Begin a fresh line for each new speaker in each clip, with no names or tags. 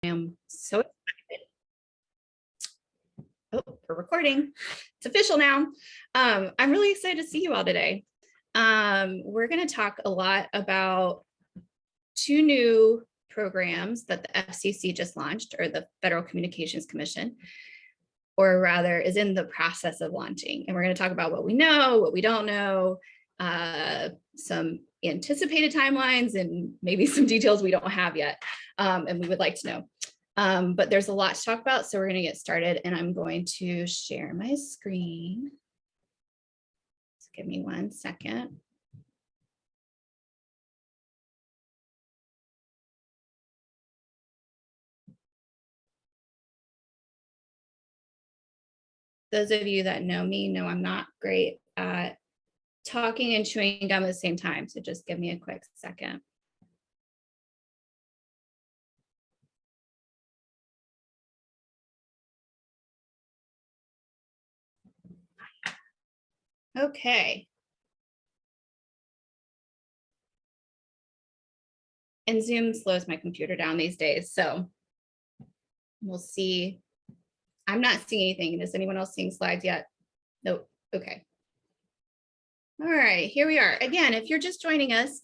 am so excited. Oh, we're recording. It's official now. I'm really excited to see you all today. We're going to talk a lot about two new programs that the FCC just launched, or the Federal Communications Commission, or rather is in the process of launching. And we're going to talk about what we know, what we don't know, some anticipated timelines, and maybe some details we don't have yet, and we would like to know. But there's a lot to talk about, so we're going to get started, and I'm going to share my screen. Just give me 1 second. Those of you that know me know I'm not great at talking and chewing gum at the same time, so just give me a quick second. Okay. And Zoom slows my computer down these days, so we'll see. I'm not seeing anything. Is anyone else seeing slides yet? Nope. Okay. All right, here we are. Again, if you're just joining us,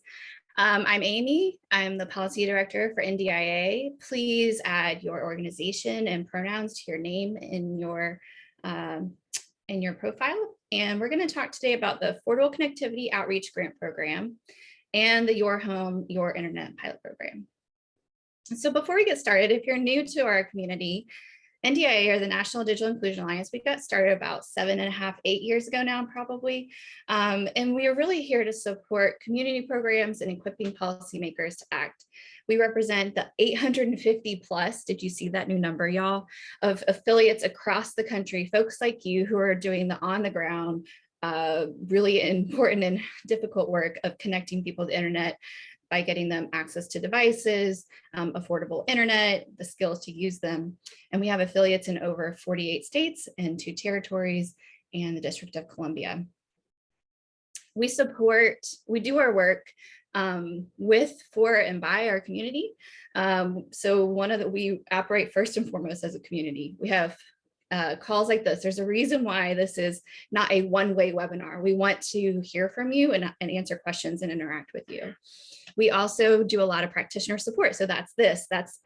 I'm Amy. I'm the policy director for NDIA. Please add your organization and pronouns to your name in your profile. And we're going to talk today about the Affordable Connectivity Outreach Grant Program and the Your Home, Your Internet pilot program. So before we get started, if you're new to our community, NDIA, or the National Digital Inclusion Alliance, we got started about 7.5, 8 years ago now, probably. And we are really here to support community programs and equipping policymakers to act. We represent the 850 plus, did you see that new number, y'all, of affiliates across the country, folks like you who are doing the on the ground, really important and difficult work of connecting people to the internet by getting them access to devices, affordable internet, the skills to use them. And we have affiliates in over 48 states and 2 territories and the District of Columbia. We do our work with, for, and by our community. So we operate first and foremost as a community. We have calls like this. There's a reason why this is not a one-way webinar. We want to hear from you and answer questions and interact with you. We also do a lot of practitioner support. So that's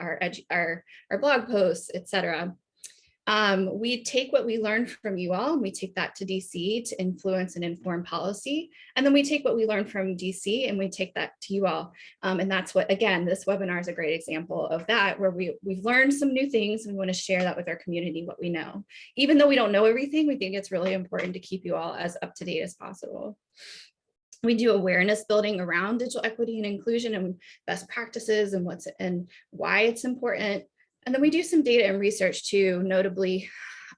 our blog posts, etc. We take what we learned from you all, and we take that to DC to influence and inform policy. And then we take what we learned from DC and we take that to you all. And that's what, again, this webinar is a great example of that, where we've learned some new things and we want to share that with our community, what we know. Even though we don't know everything, we think it's really important to keep you all as up to date as possible. We do awareness building around digital equity and inclusion and best practices and why it's important. And then we do some data and research too, notably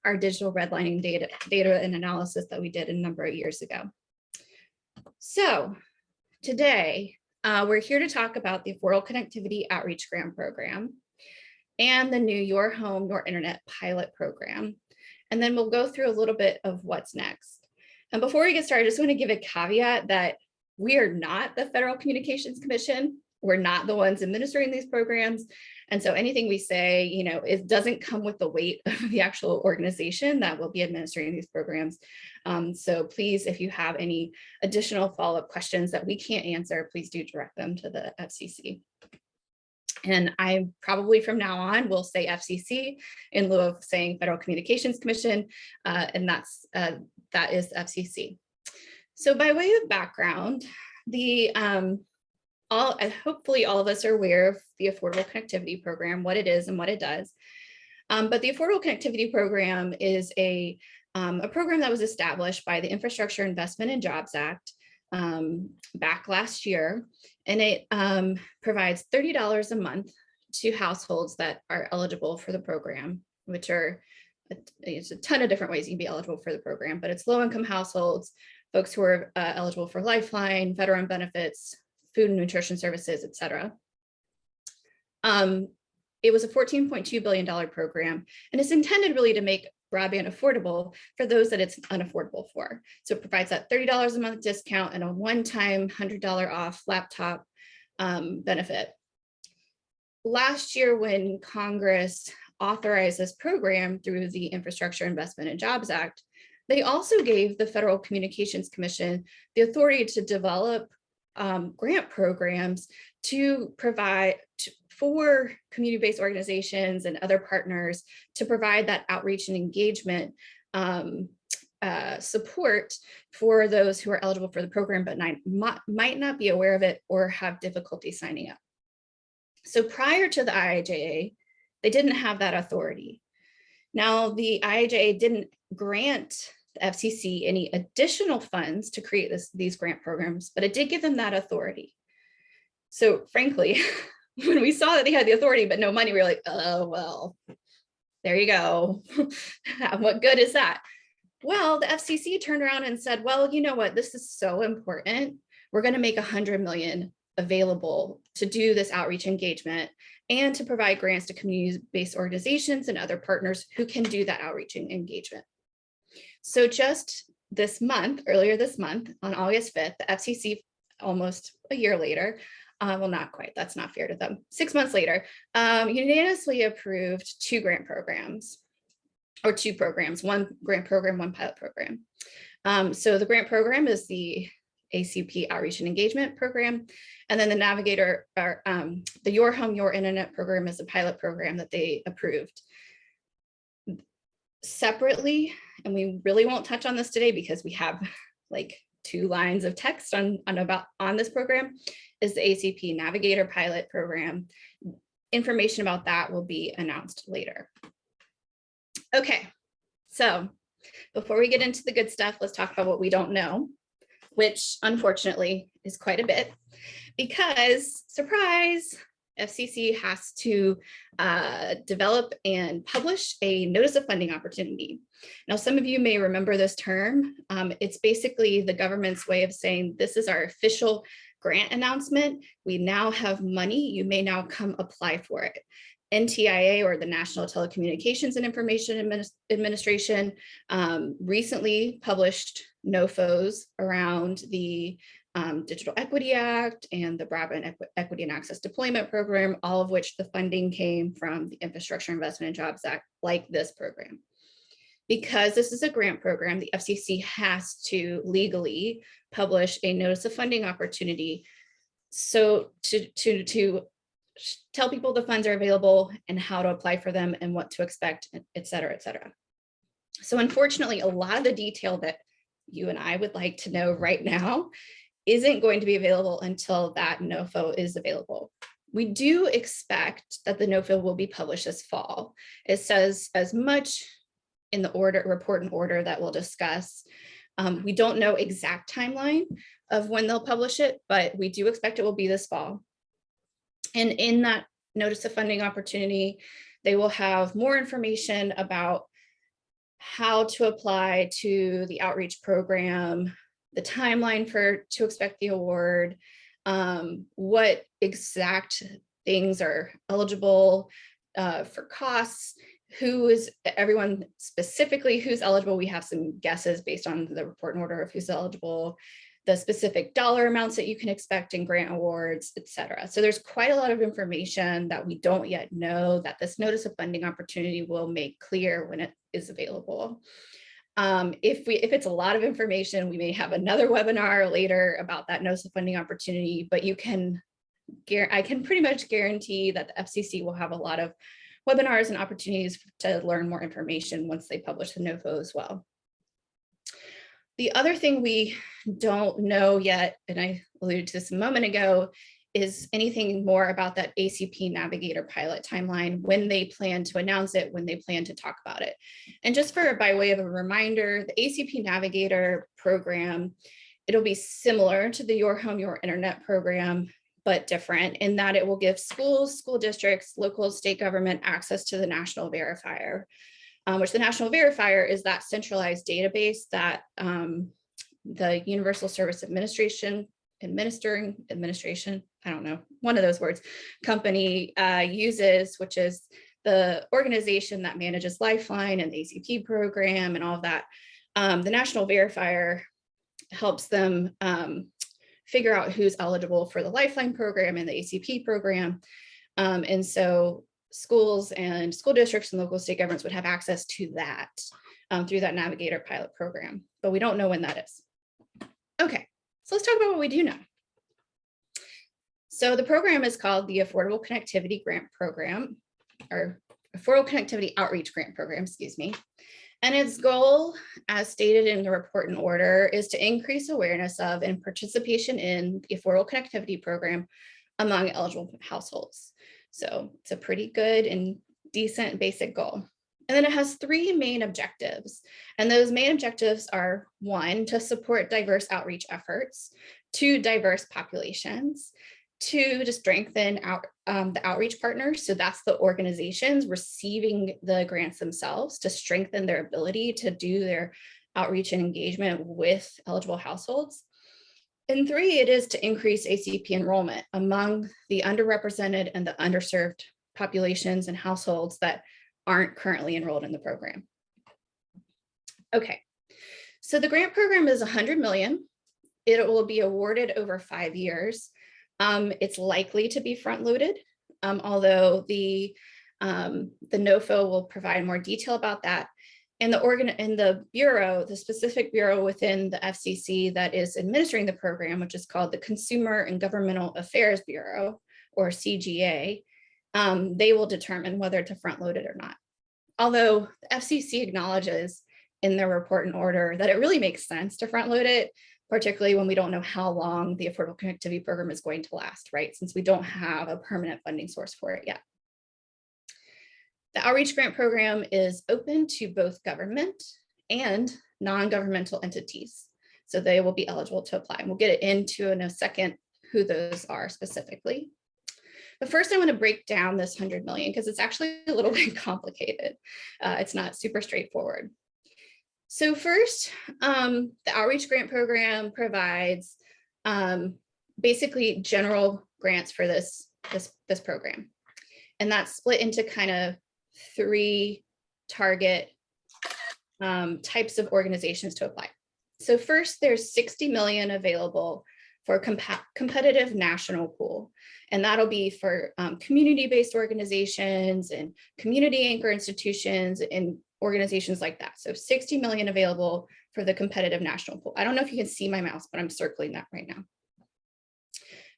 our digital redlining data and analysis that we did a number of years ago. So today, we're here to talk about the Affordable Connectivity Outreach Grant Program and the new Your Home, Your Internet pilot program. And then we'll go through a little bit of what's next. And before we get started, I just want to give a caveat that we are not the Federal Communications Commission. We're not the ones administering these programs. And so anything we say, it doesn't come with the weight of the actual organization that will be administering these programs. So please, if you have any additional follow-up questions that we can't answer, please do direct them to the FCC. And I probably from now on will say FCC in lieu of saying Federal Communications Commission, and that is FCC. So by way of background, hopefully all of us are aware of the Affordable Connectivity Program, what it is and what it does. But the Affordable Connectivity Program is a program that was established by the Infrastructure Investment and Jobs Act back last year, and it provides $30 a month to households that are eligible for the program, which it's a ton of different ways you can be eligible for the program, but it's low-income households, folks who are eligible for Lifeline, veteran benefits, food and nutrition services, etc. It was a $14.2 billion program, and it's intended really to make broadband affordable for those that it's unaffordable for. So it provides that $30 a month discount and a one-time $100 off laptop benefit. last year when Congress authorized this program through the Infrastructure Investment and Jobs Act, they also gave the Federal Communications Commission the authority to develop grant programs to provide for community-based organizations and other partners to provide that outreach and engagement support for those who are eligible for the program but might not be aware of it or have difficulty signing up. So prior to the IIJA, they didn't have that authority. Now the IIJA didn't grant the FCC any additional funds to create these grant programs, but it did give them that authority. So frankly, when we saw that they had the authority but no money, we were like, oh, well, there you go. What good is that? Well, the FCC turned around and said, well, you know what, this is so important. We're going to make $100 million available to do this outreach engagement and to provide grants to community-based organizations and other partners who can do that outreach and engagement. So just this month, earlier this month, on August 5th, the FCC, almost a year later, well, not quite, that's not fair to them, 6 months later, unanimously approved two grant programs, or two programs, one grant program, one pilot program. So the grant program is the ACP Outreach and Engagement Program. And then the Navigator, or the Your Home, Your Internet program is a pilot program that they approved. Separately, and we really won't touch on this today because we have like 2 lines of text on this program, is the ACP Navigator pilot program. Information about that will be announced later. Okay, so before we get into the good stuff, let's talk about what we don't know, which unfortunately is quite a bit, because surprise, FCC has to develop and publish a notice of funding opportunity. Now, some of you may remember this term. It's basically the government's way of saying, this is our official grant announcement. We now have money. You may now come apply for it. NTIA, or the National Telecommunications and Information Administration, recently published NOFOs around the Digital Equity Act and the Broadband Equity and Access Deployment Program, all of which the funding came from the Infrastructure Investment and Jobs Act, like this program. Because this is a grant program, the FCC has to legally publish a notice of funding opportunity, so to tell people the funds are available and how to apply for them and what to expect, et cetera, et cetera. So unfortunately, a lot of the detail that you and I would like to know right now isn't going to be available until that NOFO is available. We do expect that the NOFO will be published this fall. It says as much in the report and order that we'll discuss. We don't know exact timeline of when they'll publish it, but we do expect it will be this fall. And in that notice of funding opportunity, they will have more information about how to apply to the outreach program, the timeline to expect the award, what exact things are eligible for costs, everyone specifically who's eligible. We have some guesses based on the report and order of who's eligible, the specific dollar amounts that you can expect in grant awards, et cetera. So there's quite a lot of information that we don't yet know that this notice of funding opportunity will make clear when it is available. If it's a lot of information, we may have another webinar later about that notice of funding opportunity, but I can pretty much guarantee that the FCC will have a lot of webinars and opportunities to learn more information once they publish the NOFO as well. The other thing we don't know yet, and I alluded to this a moment ago, is anything more about that ACP Navigator pilot timeline, when they plan to announce it, when they plan to talk about it. And just by way of a reminder, the ACP Navigator program, it'll be similar to the Your Home, Your Internet program, but different in that it will give schools, school districts, local state government access to the National Verifier, which the National Verifier is that centralized database that the Universal Service Administration, I don't know, one of those words, company uses, which is the organization that manages Lifeline and the ACP program and all of that. The National Verifier helps them figure out who's eligible for the Lifeline program and the ACP program. And so schools and school districts and local state governments would have access to that through that Navigator pilot program, but we don't know when that is. Okay, so let's talk about what we do know. So the program is called the Affordable Connectivity Grant Program, or Affordable Connectivity Outreach Grant Program, excuse me. And its goal, as stated in the report and order, is to increase awareness of and participation in the Affordable Connectivity Program among eligible households. So it's a pretty good and decent basic goal. And then it has three main objectives. And those main objectives are: one, to support diverse outreach efforts to diverse populations; two, to strengthen the outreach partners. So that's the organizations receiving the grants themselves, to strengthen their ability to do their outreach and engagement with eligible households. And three, it is to increase ACP enrollment among the underrepresented and the underserved populations and households that aren't currently enrolled in the program. Okay, so the grant program is $100 million. It will be awarded over 5 years. It's likely to be front-loaded, although the NOFO will provide more detail about that. And the bureau, the specific bureau within the FCC that is administering the program, which is called the Consumer and Governmental Affairs Bureau, or CGA, they will determine whether to front-load it or not. Although the FCC acknowledges in their report and order that it really makes sense to front-load it, particularly when we don't know how long the Affordable Connectivity Program is going to last, right? Since we don't have a permanent funding source for it yet. The Outreach Grant Program is open to both government and non-governmental entities. So they will be eligible to apply. And we'll get into in a second who those are specifically. But first I want to break down this $100 million because it's actually a little bit complicated. It's not super straightforward. So first, the Outreach Grant Program provides basically general grants for this program. And that's split into kind of three target types of organizations to apply. So first, there's $60 million available for competitive national pool. And that'll be for community-based organizations and community anchor institutions and organizations like that. So $60 million available for the competitive national pool. I don't know if you can see my mouse, but I'm circling that right now.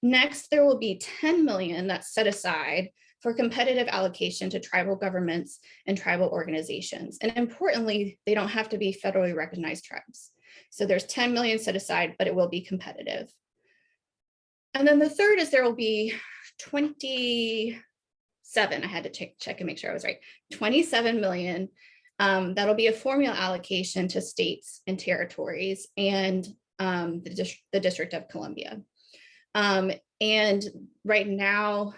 Next, there will be $10 million that's set aside for competitive allocation to tribal governments and tribal organizations. And importantly, they don't have to be federally recognized tribes. So there's 10 million set aside, but it will be competitive. And then the third is there will be 27, I had to check and make sure I was right, 27 million. That'll be a formula allocation to states and territories and the District of Columbia. And right now,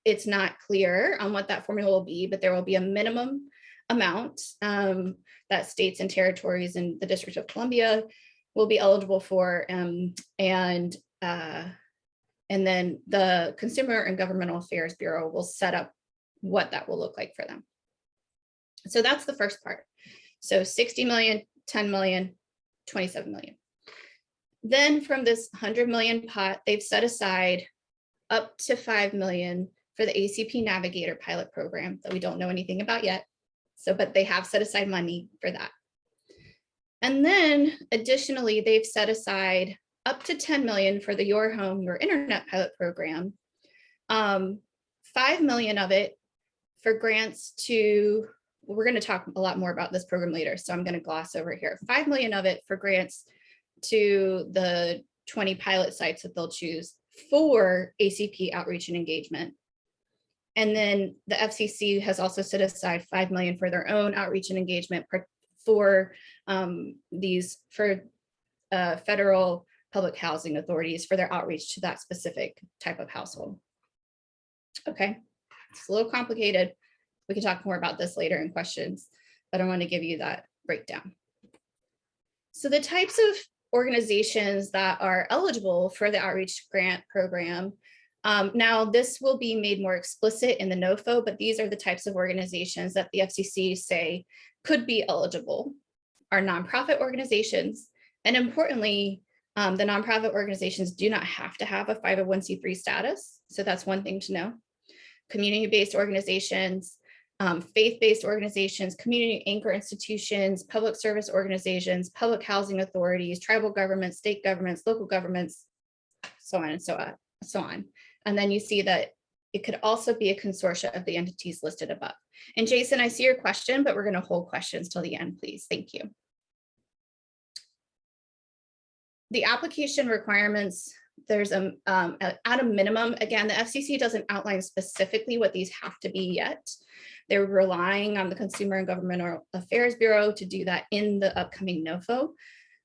it's not clear on what that formula will be, but there will be a minimum amount that states and territories in the District of Columbia will be eligible for, and then the Consumer and Governmental Affairs Bureau will set up what that will look like for them. So that's the first part. So 60 million, 10 million, 27 million. Then from this 100 million pot, they've set aside up to 5 million for the ACP Navigator pilot program that we don't know anything about yet. So, but they have set aside money for that. And then additionally, they've set aside up to 10 million for the Your Home, Your Internet pilot program. 5 million of it for grants to, we're going to talk a lot more about this program later, so I'm going to gloss over here. 5 million of it for grants to the 20 pilot sites that they'll choose for ACP outreach and engagement. And then the FCC has also set aside 5 million for their own outreach and engagement for federal public housing authorities for their outreach to that specific type of household. Okay, it's a little complicated. We can talk more about this later in questions, but I want to give you that breakdown. So the types of organizations that are eligible for the outreach grant program, now this will be made more explicit in the NOFO, but these are the types of organizations that the FCC say could be eligible, are nonprofit organizations. And importantly, the nonprofit organizations do not have to have a 501c3 status. So that's one thing to know. community-based organizations, faith-based organizations, community anchor institutions, public service organizations, public housing authorities, tribal governments, state governments, local governments, so on and so on. And then you see that it could also be a consortia of the entities listed above. And Jason, I see your question, but we're going to hold questions till the end, please. Thank you. The application requirements, there's at a minimum, again, the FCC doesn't outline specifically what these have to be yet. They're relying on the Consumer and Governmental Affairs Bureau to do that in the upcoming NOFO.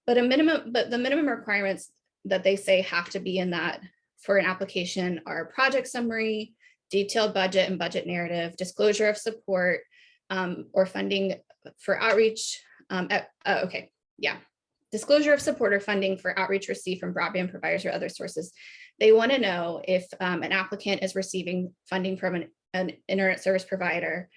But the minimum requirements that they say have to be in that for an application are project summary, detailed budget and budget narrative, disclosure of support or funding for outreach. Disclosure of support or funding for outreach received from broadband providers or other sources. They want to know if an applicant is receiving funding from an internet service provider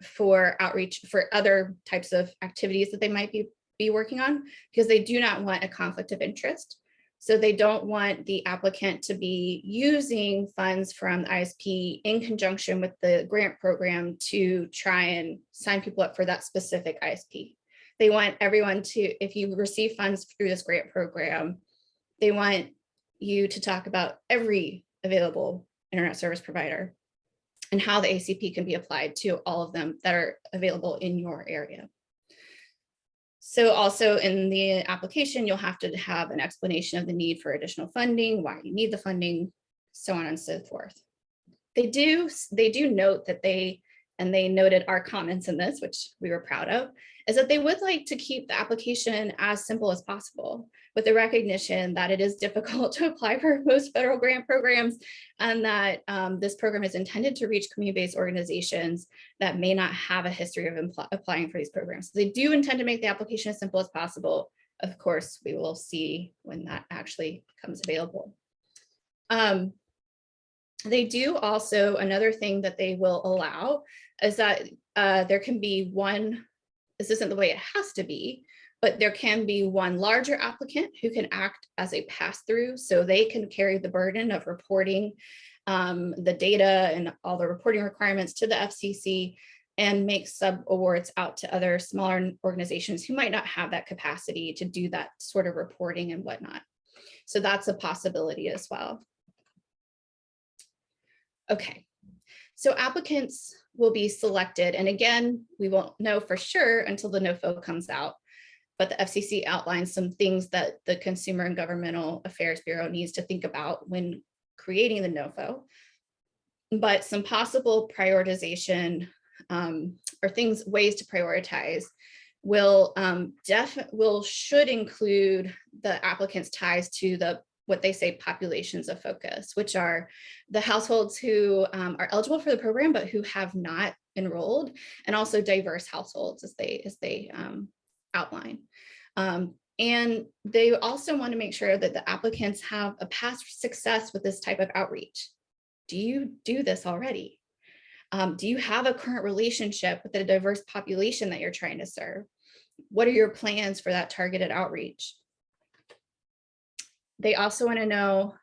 for outreach for other types of activities that they might be working on, because they do not want a conflict of interest. So they don't want the applicant to be using funds from the ISP in conjunction with the grant program to try and sign people up for that specific ISP. They want everyone to, if you receive funds through this grant program, they want you to talk about every available internet service provider and how the ACP can be applied to all of them that are available in your area. So also in the application, you'll have to have an explanation of the need for additional funding, why you need the funding, so on and so forth. They do note that they noted our comments in this, which we were proud of, is that they would like to keep the application as simple as possible, with the recognition that it is difficult to apply for most federal grant programs, and that this program is intended to reach community-based organizations that may not have a history of applying for these programs. So they do intend to make the application as simple as possible. Of course, we will see when that actually becomes available. They do also, another thing that they will allow is that there can be one, this isn't the way it has to be, but there can be one larger applicant who can act as a pass-through, so they can carry the burden of reporting the data and all the reporting requirements to the FCC and make sub-awards out to other smaller organizations who might not have that capacity to do that sort of reporting and whatnot. So that's a possibility as well. Okay, so applicants will be selected, and again, we won't know for sure until the NOFO comes out, but the FCC outlines some things that the Consumer and Governmental Affairs Bureau needs to think about when creating the NOFO. But some possible prioritization or ways to prioritize should include the applicant's ties to what they say populations of focus, which are the households who are eligible for the program but who have not enrolled, and also diverse households as they outline. And they also want to make sure that the applicants have a past success with this type of outreach. Do you do this already? Do you have a current relationship with the diverse population that you're trying to serve? What are your plans for that targeted outreach? They also want to know,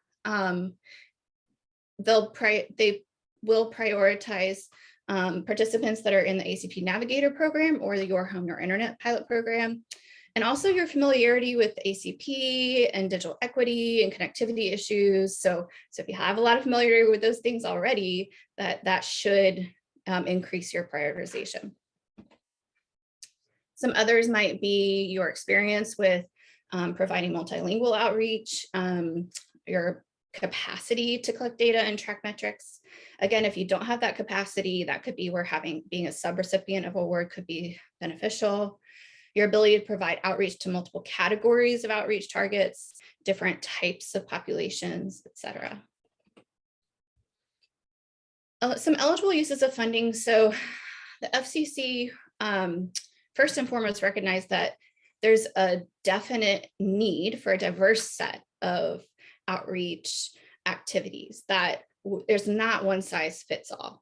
they will prioritize participants that are in the ACP Navigator program or the Your Home, Your Internet pilot program, and also your familiarity with ACP and digital equity and connectivity issues. So if you have a lot of familiarity with those things already, that should increase your prioritization. Some others might be your experience with providing multilingual outreach, your capacity to collect data and track metrics. Again, if you don't have that capacity, that could be where being a subrecipient of award could be beneficial. Your ability to provide outreach to multiple categories of outreach targets, different types of populations, etc. Some eligible uses of funding. So the FCC, first and foremost, recognize that there's a definite need for a diverse set of outreach activities, that there's not one size fits all.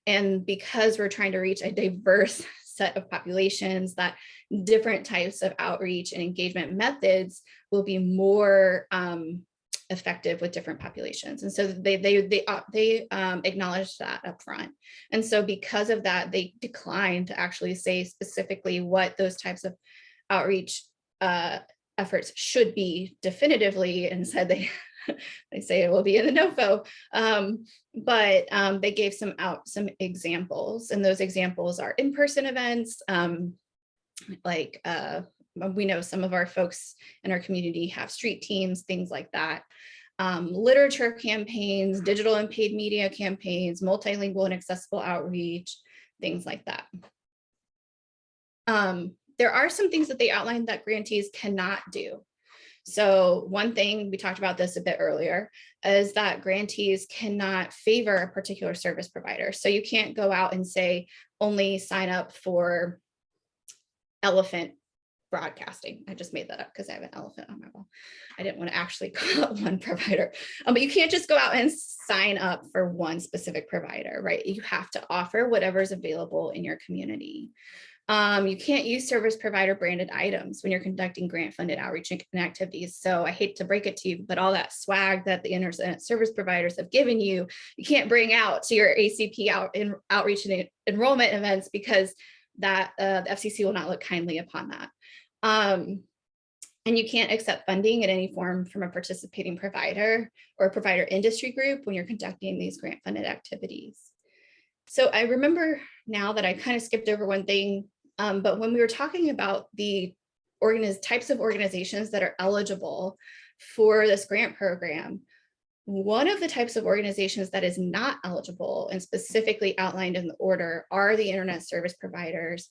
And because we're trying to reach a diverse set of populations, that different types of outreach and engagement methods will be more effective with different populations. And so they acknowledged that up front. And so because of that, they declined to actually say specifically what those types of outreach efforts should be definitively, and said they say it will be in the NOFO, but they gave some examples, and those examples are in-person events, like we know some of our folks in our community have street teams, things like that. Literature campaigns, digital and paid media campaigns, multilingual and accessible outreach, things like that. There are some things that they outlined that grantees cannot do. So one thing, we talked about this a bit earlier, is that grantees cannot favor a particular service provider. So you can't go out and say, only sign up for elephant broadcasting. I just made that up because I have an elephant on my wall. I didn't want to actually call out one provider, but you can't just go out and sign up for one specific provider, right? You have to offer whatever's available in your community. You can't use service provider branded items when you're conducting grant funded outreach and activities. So I hate to break it to you, but all that swag that the internet service providers have given you, you can't bring out to your ACP outreach and enrollment events, because that the FCC will not look kindly upon that. And you can't accept funding in any form from a participating provider or provider industry group when you're conducting these grant funded activities. So I remember now that I kind of skipped over one thing, but when we were talking about the types of organizations that are eligible for this grant program, one of the types of organizations that is not eligible and specifically outlined in the order are the internet service providers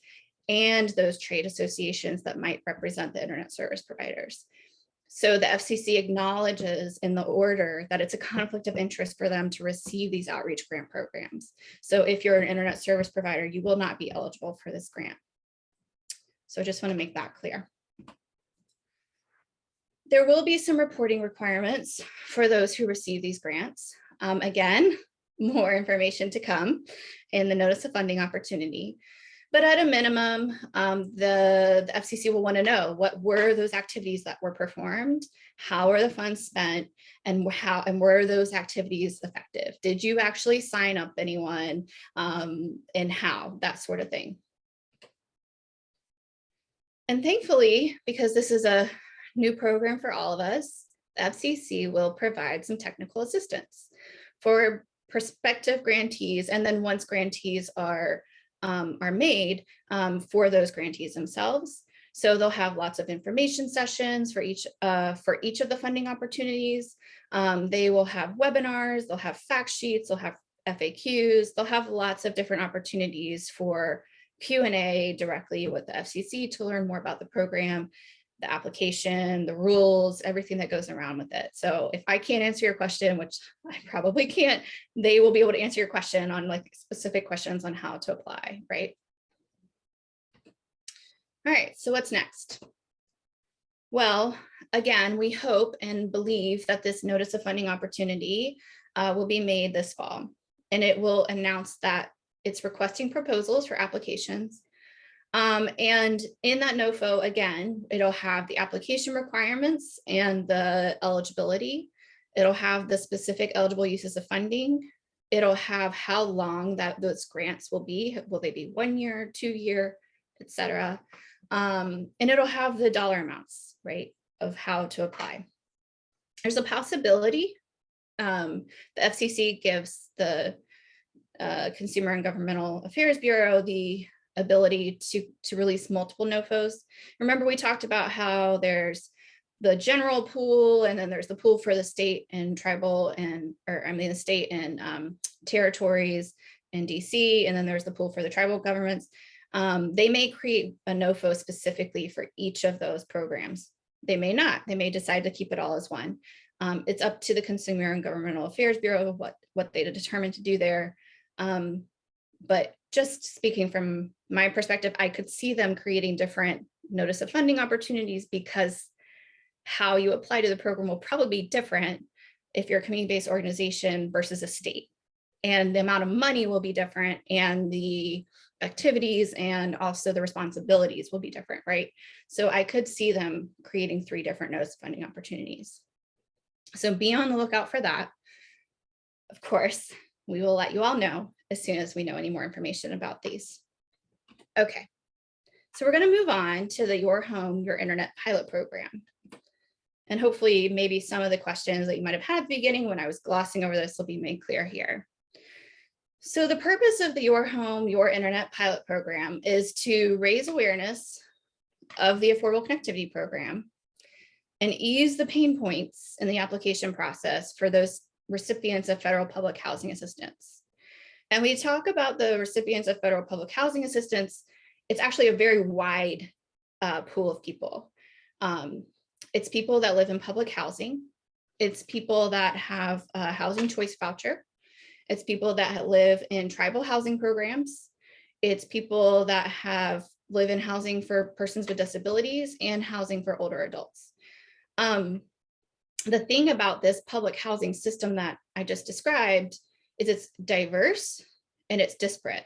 and those trade associations that might represent the internet service providers. So the FCC acknowledges in the order that it's a conflict of interest for them to receive these outreach grant programs. So if you're an internet service provider, you will not be eligible for this grant. So I just want to make that clear. There will be some reporting requirements for those who receive these grants. Again, more information to come in the notice of funding opportunity. But at a minimum, the FCC will want to know what were those activities that were performed, how are the funds spent, and were those activities effective? Did you actually sign up anyone, and how, that sort of thing. And thankfully, because this is a new program for all of us, the FCC will provide some technical assistance for prospective grantees, and then once grantees are made, for those grantees themselves. So they'll have lots of information sessions for each of the funding opportunities. They will have webinars, they'll have fact sheets, they'll have FAQs, they'll have lots of different opportunities for Q&A directly with the FCC to learn more about the program, the application, the rules, everything that goes around with it. So if I can't answer your question, which I probably can't, they will be able to answer your question on like specific questions on how to apply, right? All right, so what's next? Well, again, we hope and believe that this notice of funding opportunity will be made this fall, and it will announce that it's requesting proposals for applications. And in that NOFO, again, it'll have the application requirements and the eligibility. It'll have the specific eligible uses of funding. It'll have how long that those grants will be. Will they be 1 year, 2 year, et cetera. And it'll have the dollar amounts, right, of how to apply. There's a possibility the FCC gives the Consumer and Governmental Affairs Bureau the ability to release multiple NOFOs. Remember, we talked about how there's the general pool, and then there's the pool for the state and tribal the state and territories in DC, and then there's the pool for the tribal governments. They may create a NOFO specifically for each of those programs. They may not. They may decide to keep it all as one. It's up to the Consumer and Governmental Affairs Bureau of what they determine to do there. But just speaking from my perspective, I could see them creating different notice of funding opportunities, because how you apply to the program will probably be different if you're a community-based organization versus a state. And the amount of money will be different, and the activities and also the responsibilities will be different, right? So I could see them creating 3 different notice of funding opportunities. So be on the lookout for that. Of course, we will let you all know as soon as we know any more information about these. Okay, so we're going to move on to the Your Home, Your Internet pilot program. And hopefully maybe some of the questions that you might have had at the beginning when I was glossing over this will be made clear here. So the purpose of the Your Home, Your Internet pilot program is to raise awareness of the Affordable Connectivity Program and ease the pain points in the application process for those recipients of federal public housing assistance. And we talk about the recipients of federal public housing assistance, it's actually a very wide pool of people. It's people that live in public housing. It's people that have a housing choice voucher. It's people that live in tribal housing programs. It's people that live in housing for persons with disabilities and housing for older adults. The thing about this public housing system that I just described is it's diverse and it's disparate.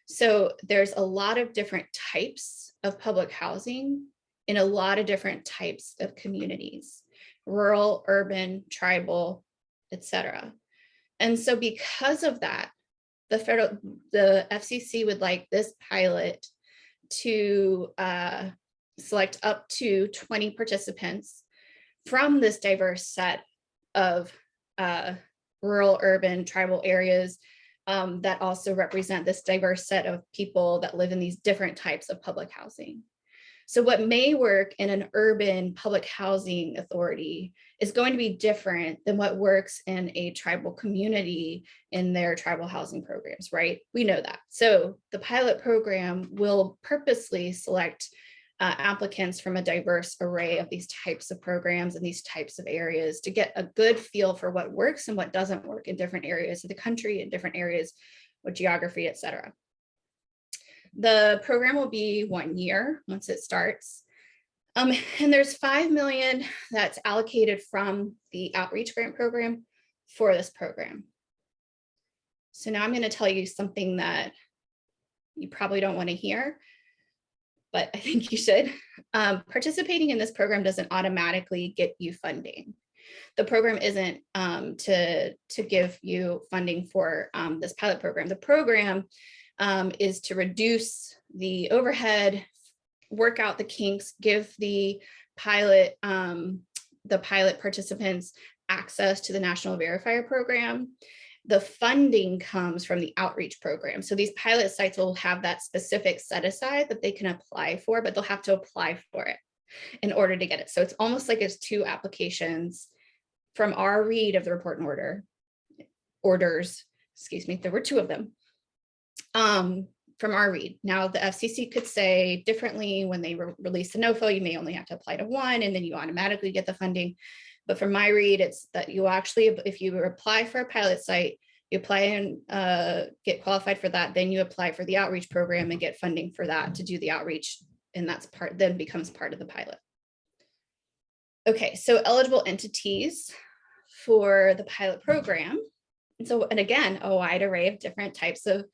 So there's a lot of different types of public housing in a lot of different types of communities, rural, urban, tribal, etc. And so because of that, the FCC would like this pilot to select up to 20 participants from this diverse set of rural, urban, tribal areas that also represent this diverse set of people that live in these different types of public housing. So what may work in an urban public housing authority is going to be different than what works in a tribal community in their tribal housing programs, right? We know that. So the pilot program will purposely select applicants from a diverse array of these types of programs and these types of areas to get a good feel for what works and what doesn't work in different areas of the country and different areas with geography, et cetera. The program will be 1 year once it starts. And there's $5 million that's allocated from the outreach grant program for this program. So now I'm going to tell you something that you probably don't want to hear, but I think you should. Participating in this program doesn't automatically get you funding. The program isn't to give you funding for this pilot program. The program is to reduce the overhead, work out the kinks, give the pilot participants access to the National Verifier program. The funding comes from the outreach program. So these pilot sites will have that specific set aside that they can apply for, but they'll have to apply for it in order to get it. So it's almost like it's two applications from our read of the report and orders, excuse me, there were two of them. From our read. Now the FCC could say differently when they release the NOFO, you may only have to apply to one and then you automatically get the funding. But from my read, it's that you actually, if you apply for a pilot site, you apply and get qualified for that, then you apply for the outreach program and get funding for that to do the outreach, and that's then becomes part of the pilot. Okay, so eligible entities for the pilot program. And again, a wide array of different types of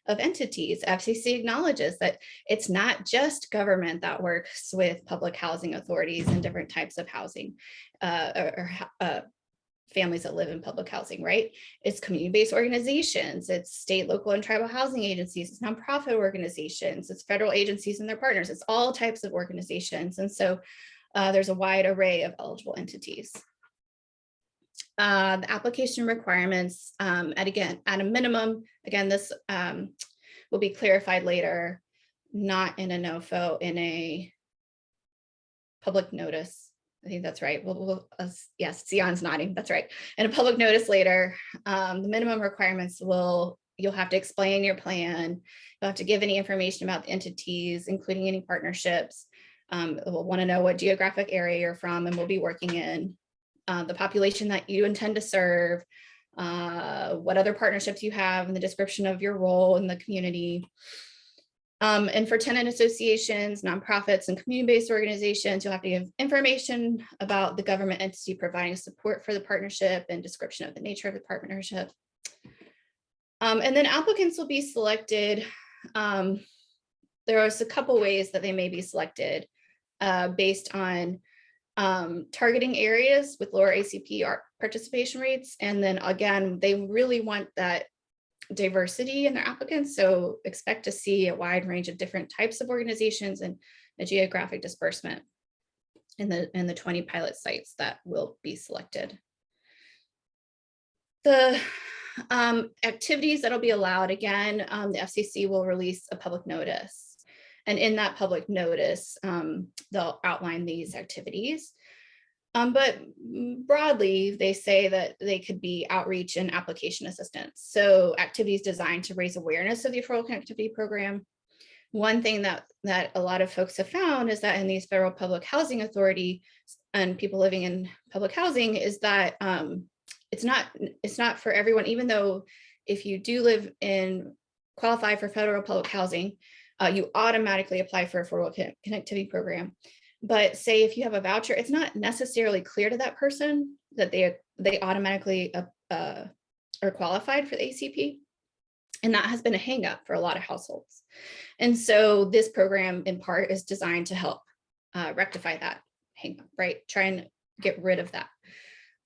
entities. FCC acknowledges that it's not just government that works with public housing authorities and different types of housing or families that live in public housing, right? It's community-based organizations, it's state, local, and tribal housing agencies, it's nonprofit organizations, it's federal agencies and their partners, it's all types of organizations. And so there's a wide array of eligible entities. The application requirements, at a minimum, again, this will be clarified later, not in a NOFO, in a public notice. I think that's right. Yes, Tsion's nodding, that's right. In a public notice later, the minimum requirements you'll have to explain your plan. You'll have to give any information about the entities, including any partnerships. We'll want to know what geographic area you're from and we'll be working in. The population that you intend to serve, what other partnerships you have, and the description of your role in the community. And for tenant associations, nonprofits, and community-based organizations, you'll have to give information about the government entity providing support for the partnership and description of the nature of the partnership. And then applicants will be selected. There are a couple ways that they may be selected based on targeting areas with lower ACP participation rates. And then again, they really want that diversity in their applicants. So expect to see a wide range of different types of organizations and a geographic disbursement in the 20 pilot sites that will be selected. The activities that'll be allowed, again, the FCC will release a public notice. And in that public notice, they'll outline these activities. But broadly, they say that they could be outreach and application assistance. So activities designed to raise awareness of the Affordable Connectivity Program. One thing that a lot of folks have found is that in these federal public housing authority and people living in public housing is that it's not for everyone, even though if you do qualify for federal public housing, you automatically apply for Affordable Connectivity Program. But say if you have a voucher, it's not necessarily clear to that person that they automatically are qualified for the ACP. And that has been a hang up for a lot of households. And so this program in part is designed to help rectify that hang up, right? Try and get rid of that.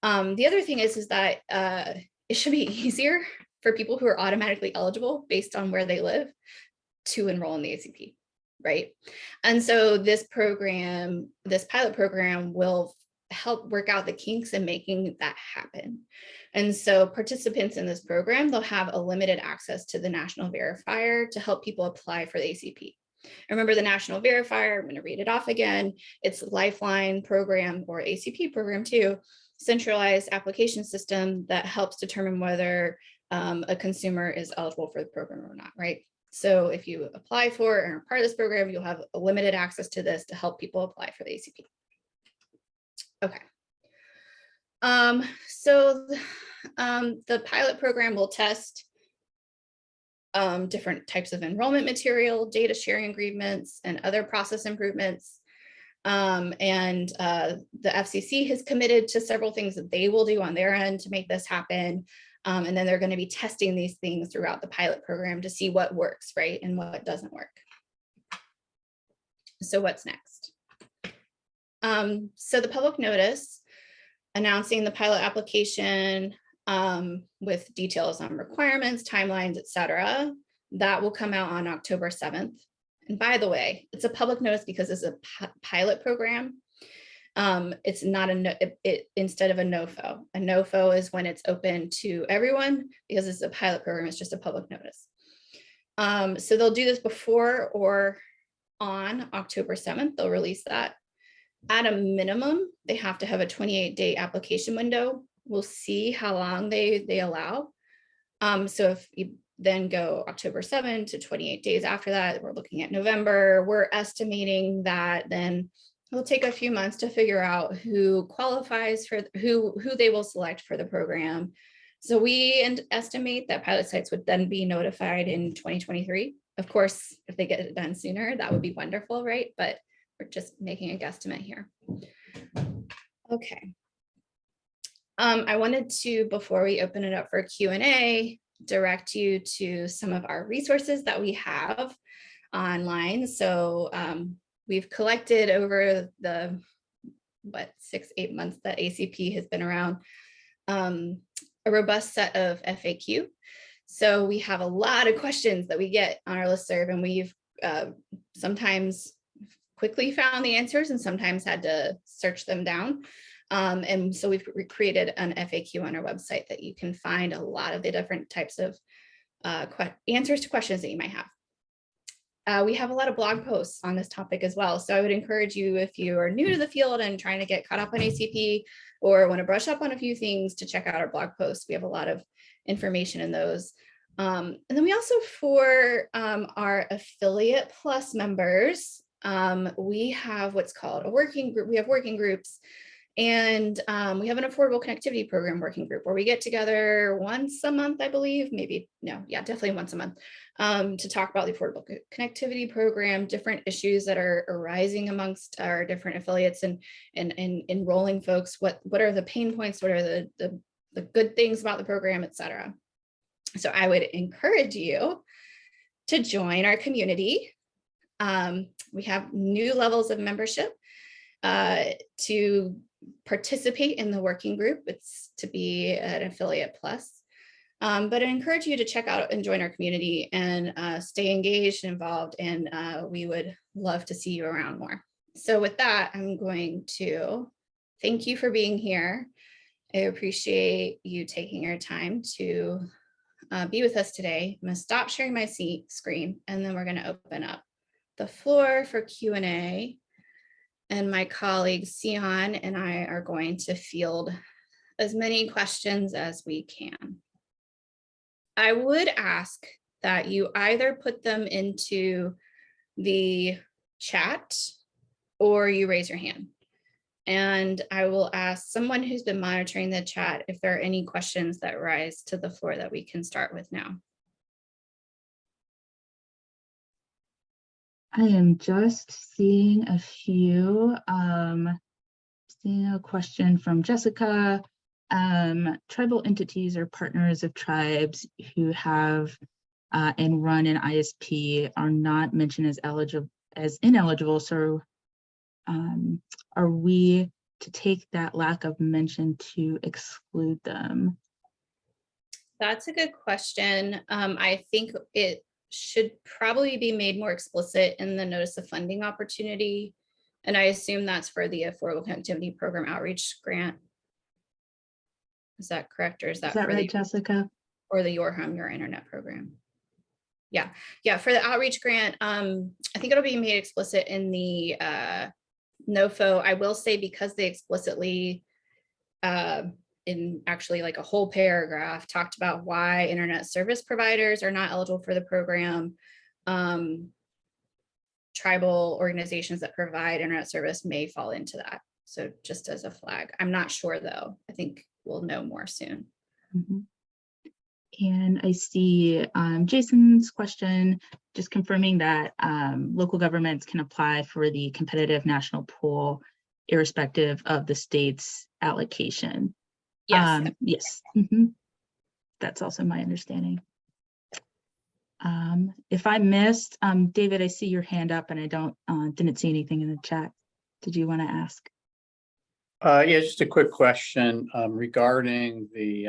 The other thing is that it should be easier for people who are automatically eligible based on where they live to enroll in the ACP, right? And so this program, this pilot program will help work out the kinks in making that happen. And so participants in this program, they'll have a limited access to the National Verifier to help people apply for the ACP. Remember the National Verifier, I'm going to read it off again. It's a Lifeline program or ACP program too, centralized application system that helps determine whether a consumer is eligible for the program or not, right? So if you apply for or are part of this program, you'll have a limited access to this to help people apply for the ACP. Okay. So the pilot program will test different types of enrollment material, data sharing agreements, and other process improvements. The FCC has committed to several things that they will do on their end to make this happen. And then they're going to be testing these things throughout the pilot program to see what works, right, and what doesn't work. So what's next? So the public notice announcing the pilot application with details on requirements, timelines, et cetera, that will come out on October 7th. And by the way, it's a public notice because it's a pilot program. It's not instead of a NOFO. A NOFO is when it's open to everyone. Because it's a pilot program, it's just a public notice. So they'll do this before or on October 7th. They'll release that. At a minimum, they have to have a 28-day application window. We'll see how long they allow. So if you then go October 7 to 28 days after that, we're looking at November. We're estimating that then it'll take a few months to figure out who qualifies for who they will select for the program. So we estimate that pilot sites would then be notified in 2023. Of course, if they get it done sooner, that would be wonderful, right? But we're just making a guesstimate here. Okay. I wanted to, before we open it up for Q&A, direct you to some of our resources that we have online. So we've collected over the 6-8 months that ACP has been around, a robust set of FAQ. So we have a lot of questions that we get on our listserv, and we've sometimes quickly found the answers and sometimes had to search them down. And so we've created an FAQ on our website that you can find a lot of the different types of answers to questions that you might have. We have a lot of blog posts on this topic as well. So I would encourage you, if you are new to the field and trying to get caught up on ACP or want to brush up on a few things, to check out our blog posts. We have a lot of information in those. And then we also, for our Affiliate Plus members, we have what's called a working group. We have working groups. And we have an Affordable Connectivity Program working group where we get together once a month, I believe, definitely once a month, to talk about the Affordable Connectivity Program, different issues that are arising amongst our different affiliates and enrolling folks. What are the pain points? What are the good things about the program, et cetera. So I would encourage you to join our community. We have new levels of membership to participate in the working group. It's to be an affiliate plus. But I encourage you to check out and join our community and stay engaged and involved, and we would love to see you around more. So with that, I'm going to thank you for being here. I appreciate you taking your time to be with us today. I'm going to stop sharing my screen, and then we're going to open up the floor for Q&A. And my colleague Tsion and I are going to field as many questions as we can. I would ask that you either put them into the chat or you raise your hand. And I will ask someone who's been monitoring the chat if there are any questions that rise to the floor that we can start with now.
I am just seeing a few. Seeing a question from Jessica. Tribal entities or partners of tribes who have and run an ISP are not mentioned as ineligible. So are we to take that lack of mention to exclude them?
That's a good question. I think it should probably be made more explicit in the notice of funding opportunity. And I assume that's for the Affordable Connectivity Program Outreach Grant. Is that correct? Or is that for
right, Jessica? Or
the Your Home, Your Internet program? Yeah, for the outreach grant, I think it'll be made explicit in the NOFO. I will say, because they explicitly, in actually like a whole paragraph, talked about why internet service providers are not eligible for the program. Tribal organizations that provide internet service may fall into that. So just as a flag. I'm not sure though. I think we'll know more soon.
Mm-hmm. And I see Jason's question, just confirming that local governments can apply for the competitive national pool irrespective of the state's allocation.
Yes.
Yes. Mm-hmm. That's also my understanding. If I missed, David, I see your hand up and I didn't see anything in the chat. Did you want to ask?
Yeah, just a quick question regarding the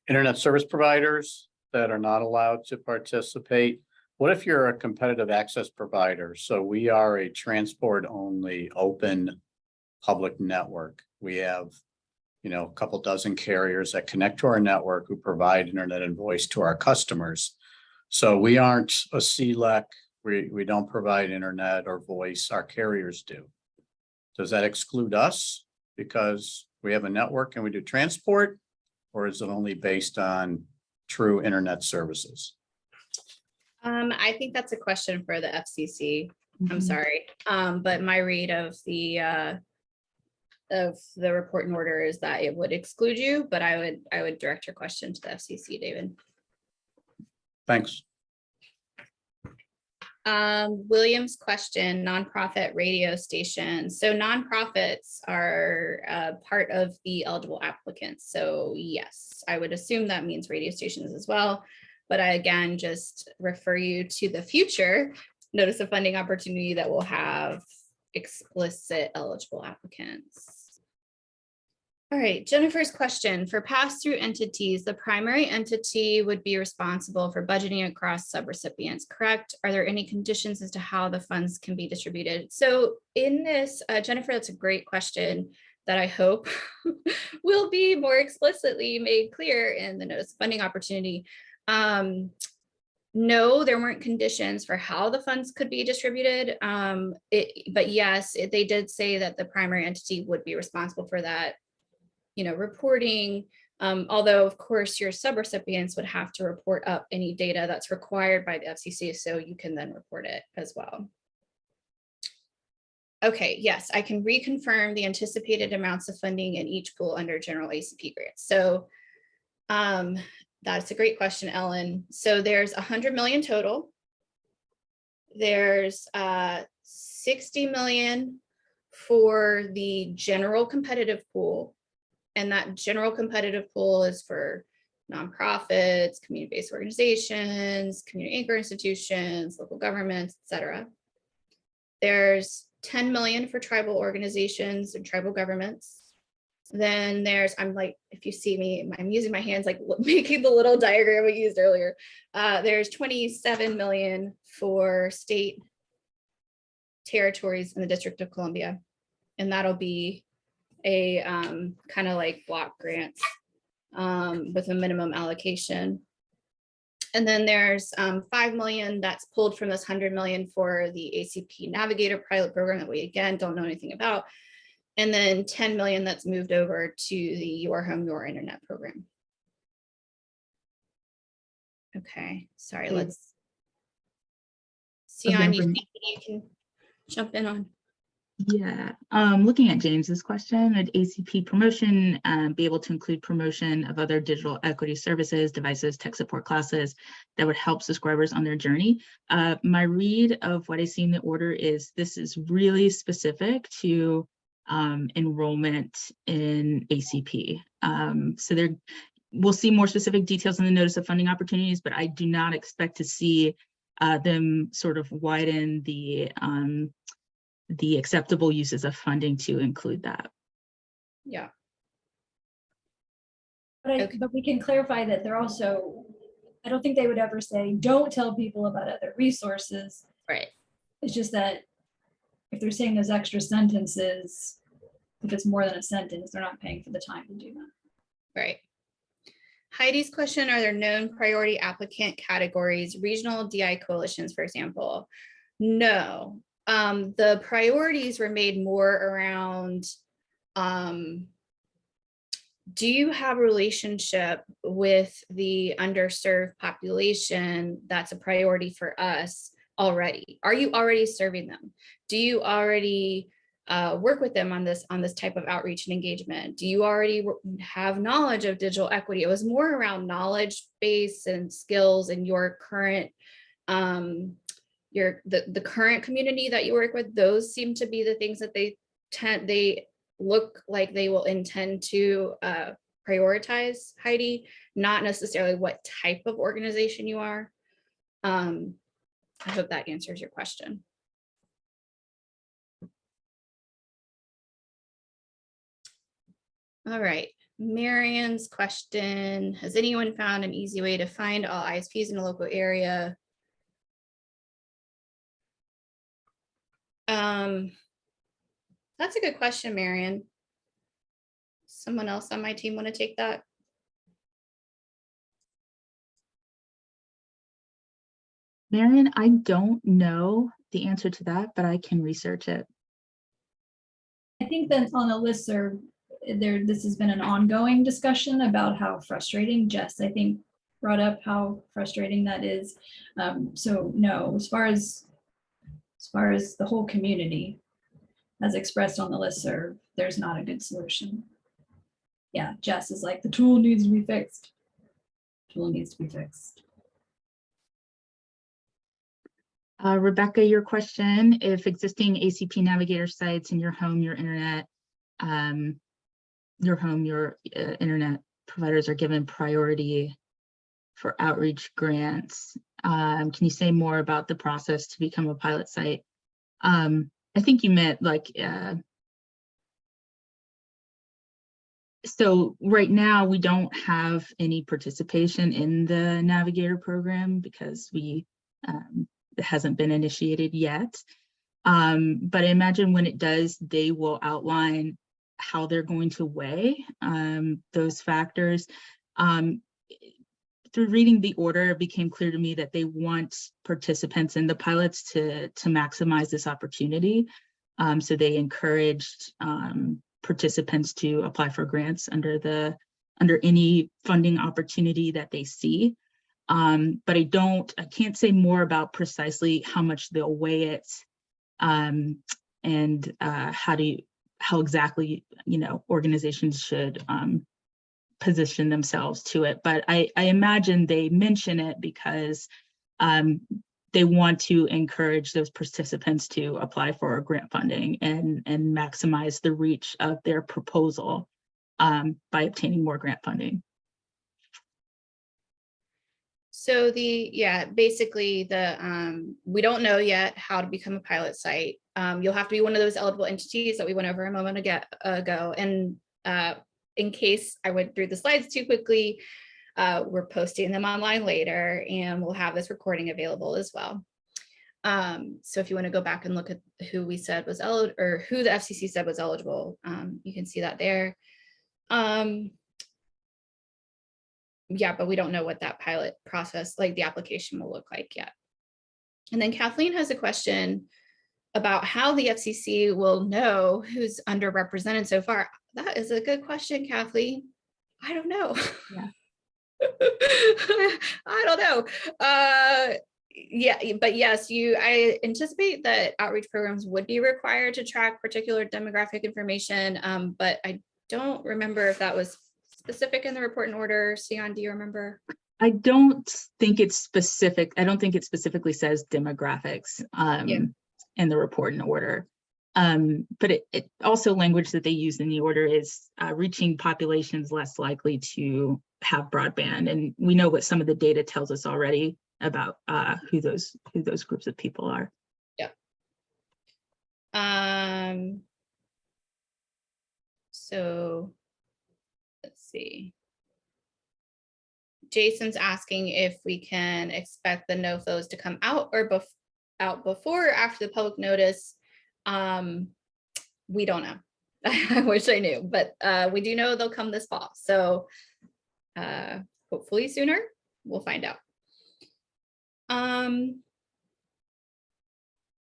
internet service providers that are not allowed to participate. What if you're a competitive access provider? So we are a transport only open public network. We have, a couple dozen carriers that connect to our network who provide internet and voice to our customers. So we aren't a CLEC. We don't provide internet or voice. Our carriers do. Does that exclude us because we have a network and we do transport? Or is it only based on true internet services?
I think that's a question for the FCC. I'm sorry, but my read of the report and order is that it would exclude you, but I would direct your question to the FCC, David.
Thanks.
William's question, nonprofit radio stations. So nonprofits are part of the eligible applicants. So yes, I would assume that means radio stations as well. But I again just refer you to the future notice of funding opportunity that will have explicit eligible applicants. All right, Jennifer's question, for pass-through entities, the primary entity would be responsible for budgeting across subrecipients, correct? Are there any conditions as to how the funds can be distributed? So in this, Jennifer, that's a great question that I hope will be more explicitly made clear in the notice of funding opportunity. No, there weren't conditions for how the funds could be distributed, but yes, they did say that the primary entity would be responsible for that, reporting, although of course your subrecipients would have to report up any data that's required by the FCC, so you can then report it as well. Okay, yes, I can reconfirm the anticipated amounts of funding in each pool under general ACP grants. So that's a great question, Ellen. So there's 100 million total. There's 60 million for the general competitive pool. And that general competitive pool is for nonprofits, community-based organizations, community anchor institutions, local governments, et cetera. There's 10 million for tribal organizations and tribal governments. Then there's, I'm like, if you see me, I'm using my hands like making the little diagram we used earlier. There's 27 million for state territories in the District of Columbia. And that'll be a kind of like block grants with a minimum allocation. And then there's 5 million that's pulled from this 100 million for the ACP Navigator pilot program that we again don't know anything about. And then 10 million that's moved over to the Your Home, Your Internet program. Okay, sorry, let's see on you can jump in on.
Yeah, looking at James's question, would ACP promotion be able to include promotion of other digital equity services, devices, tech support classes that would help subscribers on their journey? My read of what I see in the order is this is really specific to enrollment in ACP. So there, we'll see more specific details in the notice of funding opportunities, but I do not expect to see them sort of widen the acceptable uses of funding to include that.
Yeah.
But we can clarify that they're also, I don't think they would ever say, don't tell people about other resources.
Right.
It's just that if they're saying those extra sentences, if it's more than a sentence, they're not paying for the time to do that.
Right. Heidi's question, are there known priority applicant categories, regional DI coalitions, for example? No. The priorities were made more around, do you have a relationship with the underserved population that's a priority for us already? Are you already serving them? Do you already work with them on this type of outreach and engagement? Do you already have knowledge of digital equity? It was more around knowledge base and skills in your current the current community that you work with. Those seem to be the things that they look like they will intend to prioritize, Heidi, not necessarily what type of organization you are. I hope that answers your question. All right, Marian's question, has anyone found an easy way to find all ISPs in a local area? That's a good question, Marian. Someone else on my team want to take that?
Marian, I don't know the answer to that, but I can research it.
I think that on the listserv, this has been an ongoing discussion about how frustrating. Jess, I think, brought up how frustrating that is. So no, as far as the whole community as expressed on the listserv, there's not a good solution. Yeah, Jess is like, the tool needs to be fixed. Tool needs to be fixed.
Rebecca, your question, if existing ACP Navigator sites in your home, your internet, internet providers are given priority for outreach grants. Can you say more about the process to become a pilot site? I think you meant like, so right now we don't have any participation in the Navigator program because it hasn't been initiated yet. But I imagine when it does, they will outline how they're going to weigh those factors. Through reading the order, it became clear to me that they want participants in the pilots to maximize this opportunity. So they encouraged participants to apply for grants under any funding opportunity that they see. But I can't say more about precisely how much they'll weigh it and how exactly, organizations should position themselves to it. But I imagine they mention it because they want to encourage those participants to apply for grant funding and maximize the reach of their proposal by obtaining more grant funding.
So basically we don't know yet how to become a pilot site. You'll have to be one of those eligible entities that we went over a moment ago. And in case I went through the slides too quickly, we're posting them online later, and we'll have this recording available as well. So if you want to go back and look at who we said was eligible, or who the FCC said was eligible, you can see that there. Yeah, but we don't know what that pilot process, like the application, will look like yet. And then Kathleen has a question about how the FCC will know who's underrepresented so far. That is a good question, Kathleen. I don't know.
Yeah.
I don't know. Yeah, but yes, I anticipate that outreach programs would be required to track particular demographic information, but I don't remember if that was specific in the report and order. Tsion, do you remember?
I don't think it's specific. I don't think it specifically says demographics in the report and order. But it also, language that they use in the order is reaching populations less likely to have broadband. And we know what some of the data tells us already about who those groups of people are.
Yeah. So let's see. Jason's asking if we can expect the NOFOs to come out or out before or after the public notice. We don't know. I wish I knew, but we do know they'll come this fall. So hopefully sooner. We'll find out.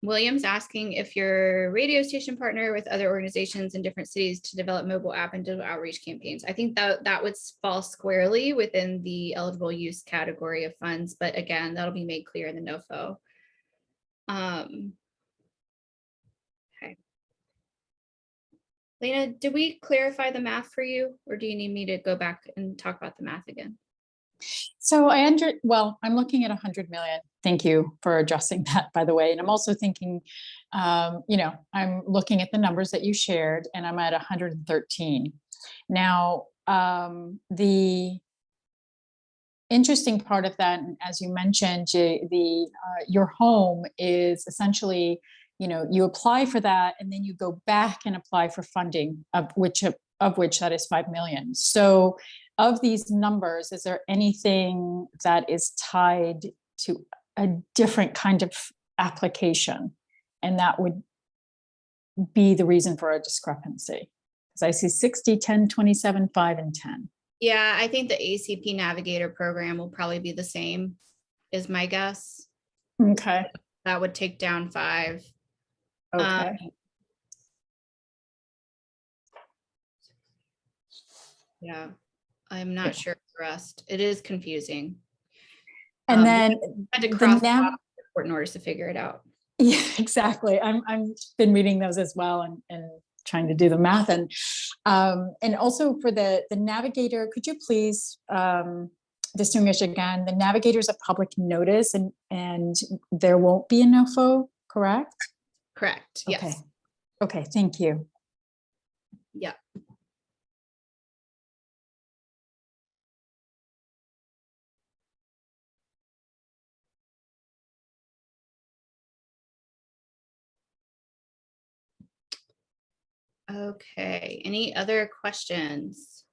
William's asking if you're a radio station partner with other organizations in different cities to develop mobile app and digital outreach campaigns. I think that would fall squarely within the eligible use category of funds, but again, that'll be made clear in the NOFO. Okay. Lena, did we clarify the math for you, or do you need me to go back and talk about the math again?
So I'm looking at 100 million. Thank you for addressing that, by the way. And I'm also thinking, I'm looking at the numbers that you shared, and I'm at 113. Now, the interesting part of that, as you mentioned, your home is essentially, you apply for that, and then you go back and apply for funding, of which that is 5 million. So of these numbers, is there anything that is tied to a different kind of application? And that would be the reason for a discrepancy. Because I see 60, 10, 27, 5, and 10.
Yeah, I think the ACP Navigator program will probably be the same, is my guess.
Okay.
That would take down 5.
Okay.
Yeah, I'm not sure the rest. It is confusing.
And then
I had to cross the report in order to figure it out.
Yeah, exactly. I'm been reading those as well and trying to do the math, and also for the Navigator, could you please distinguish again? The Navigator is a public notice, and there won't be a NOFO, correct?
Correct. Yes.
Okay. Okay. Thank you.
Yeah. Okay, any other questions?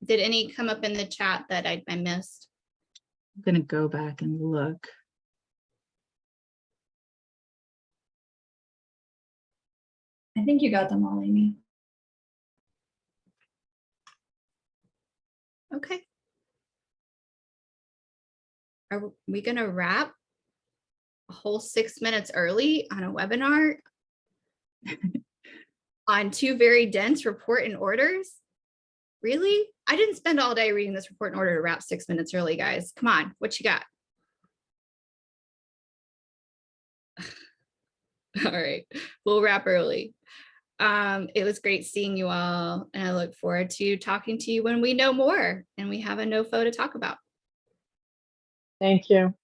Did any come up in the chat that I missed?
I'm going to go back and look.
I think you got them all, Amy.
Okay. Are we going to wrap a whole 6 minutes early on a webinar on 2 very dense report and orders? Really? I didn't spend all day reading this report in order to wrap 6 minutes early, guys. Come on, what you got? All right, we'll wrap early. It was great seeing you all, and I look forward to talking to you when we know more and we have a NOFO to talk about.
Thank you.
All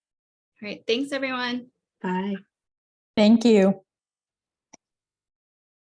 right, thanks everyone.
Bye.
Thank you.